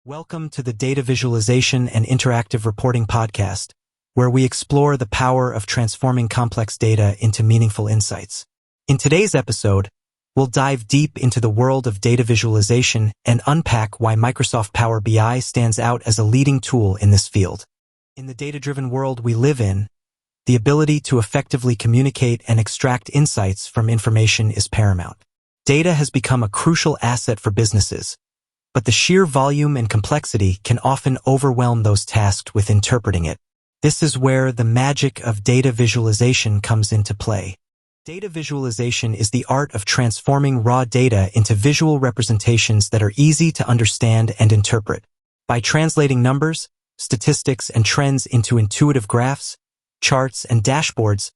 Welcome to the Data Visualization and Interactive Reporting podcast, where we explore the power of transforming complex data into meaningful insights. In today's episode, we'll dive deep into the world of data visualization and unpack why Microsoft Power BI stands out as a leading tool in this field. In the data-driven world we live in, the ability to effectively communicate and extract insights from information is paramount. Data has become a crucial asset for businesses, but the sheer volume and complexity can often overwhelm those tasked with interpreting it. This is where the magic of data visualization comes into play. Data visualization is the art of transforming raw data into visual representations that are easy to understand and interpret. By translating numbers, statistics, and trends into intuitive graphs, charts, and dashboards,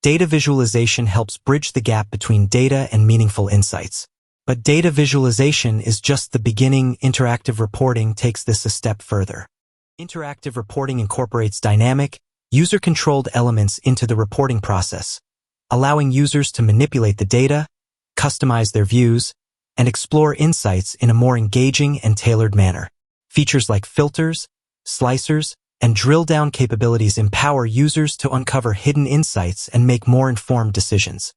data visualization helps bridge the gap between data and meaningful insights. But data visualization is just the beginning. Interactive reporting takes this a step further. Interactive reporting incorporates dynamic, user-controlled elements into the reporting process, allowing users to manipulate the data, customize their views, and explore insights in a more engaging and tailored manner. Features like filters, slicers, and drill-down capabilities empower users to uncover hidden insights and make more informed decisions.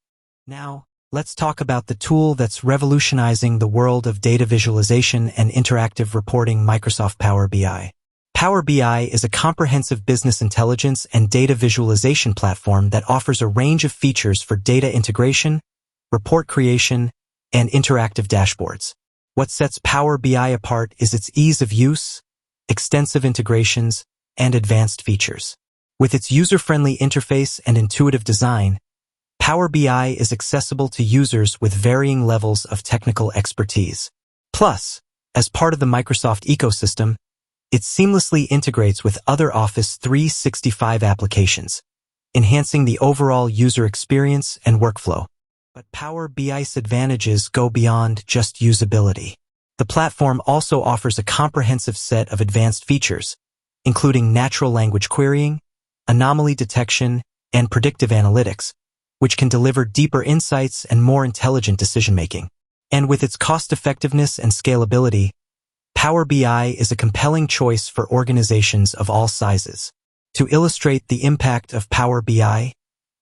Now, let's talk about the tool that's revolutionizing the world of data visualization and interactive reporting: Microsoft Power BI. Power BI is a comprehensive business intelligence and data visualization platform that offers a range of features for data integration, report creation, and interactive dashboards. What sets Power BI apart is its ease of use, extensive integrations, and advanced features. With its user-friendly interface and intuitive design, Power BI is accessible to users with varying levels of technical expertise. Plus, as part of the Microsoft ecosystem, it seamlessly integrates with other Office 365 applications, enhancing the overall user experience and workflow. But Power BI's advantages go beyond just usability. The platform also offers a comprehensive set of advanced features, including natural language querying, anomaly detection, and predictive analytics, which can deliver deeper insights and more intelligent decision-making. And with its cost-effectiveness and scalability, Power BI is a compelling choice for organizations of all sizes. To illustrate the impact of Power BI,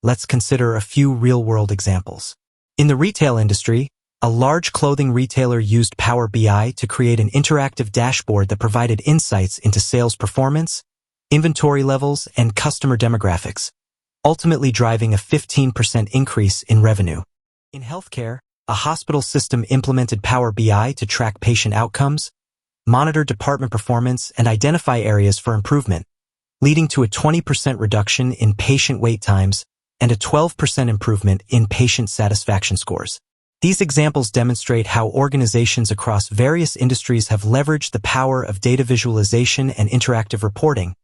let's consider a few real-world examples. In the retail industry, a large clothing retailer used Power BI to create an interactive dashboard that provided insights into sales performance, inventory levels, and customer demographics, ultimately driving a 15% increase in revenue. In healthcare, a hospital system implemented Power BI to track patient outcomes, monitor department performance, and identify areas for improvement, leading to a 20% reduction in patient wait times and a 12% improvement in patient satisfaction scores. These examples demonstrate how organizations across various industries have leveraged the power of data visualization and interactive reporting,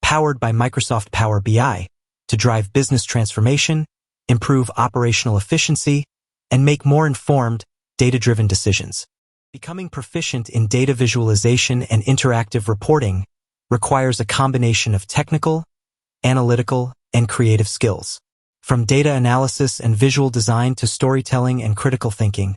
powered by Microsoft Power BI, to drive business transformation, improve operational efficiency, and make more informed, data-driven decisions. Becoming proficient in data visualization and interactive reporting requires a combination of technical, analytical, and creative skills. From data analysis and visual design to storytelling and critical thinking,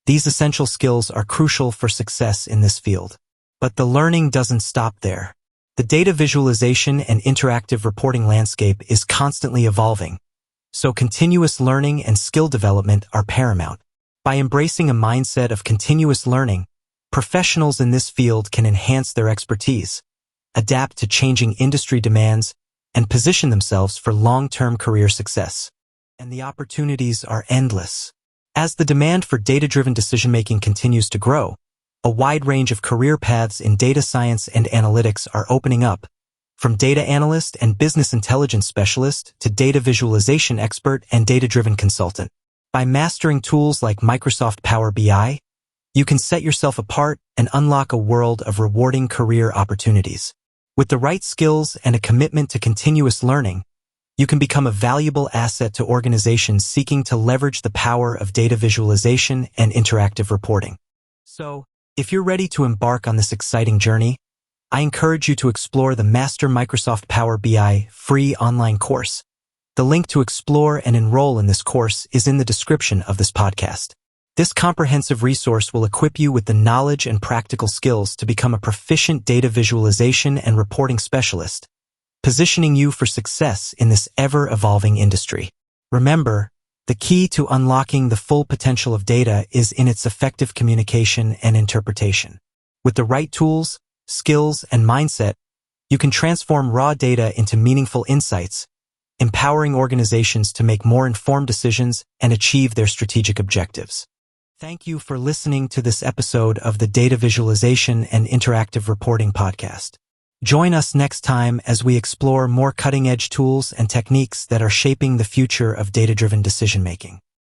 these essential skills are crucial for success in this field. But the learning doesn't stop there. The data visualization and interactive reporting landscape is constantly evolving, so continuous learning and skill development are paramount. By embracing a mindset of continuous learning, professionals in this field can enhance their expertise, adapt to changing industry demands, and position themselves for long-term career success. And the opportunities are endless. As the demand for data-driven decision-making continues to grow, a wide range of career paths in data science and analytics are opening up, from data analyst and business intelligence specialist to data visualization expert and data-driven consultant. By mastering tools like Microsoft Power BI, you can set yourself apart and unlock a world of rewarding career opportunities. With the right skills and a commitment to continuous learning, you can become a valuable asset to organizations seeking to leverage the power of data visualization and interactive reporting. So, if you're ready to embark on this exciting journey, I encourage you to explore the Master Microsoft Power BI free online course. The link to explore and enroll in this course is in the description of this podcast. This comprehensive resource will equip you with the knowledge and practical skills to become a proficient data visualization and reporting specialist, positioning you for success in this ever-evolving industry. Remember, the key to unlocking the full potential of data is in its effective communication and interpretation. With the right tools, skills, and mindset, you can transform raw data into meaningful insights, empowering organizations to make more informed decisions and achieve their strategic objectives. Thank you for listening to this episode of the Data Visualization and Interactive Reporting Podcast. Join us next time as we explore more cutting-edge tools and techniques that are shaping the future of data-driven decision-making.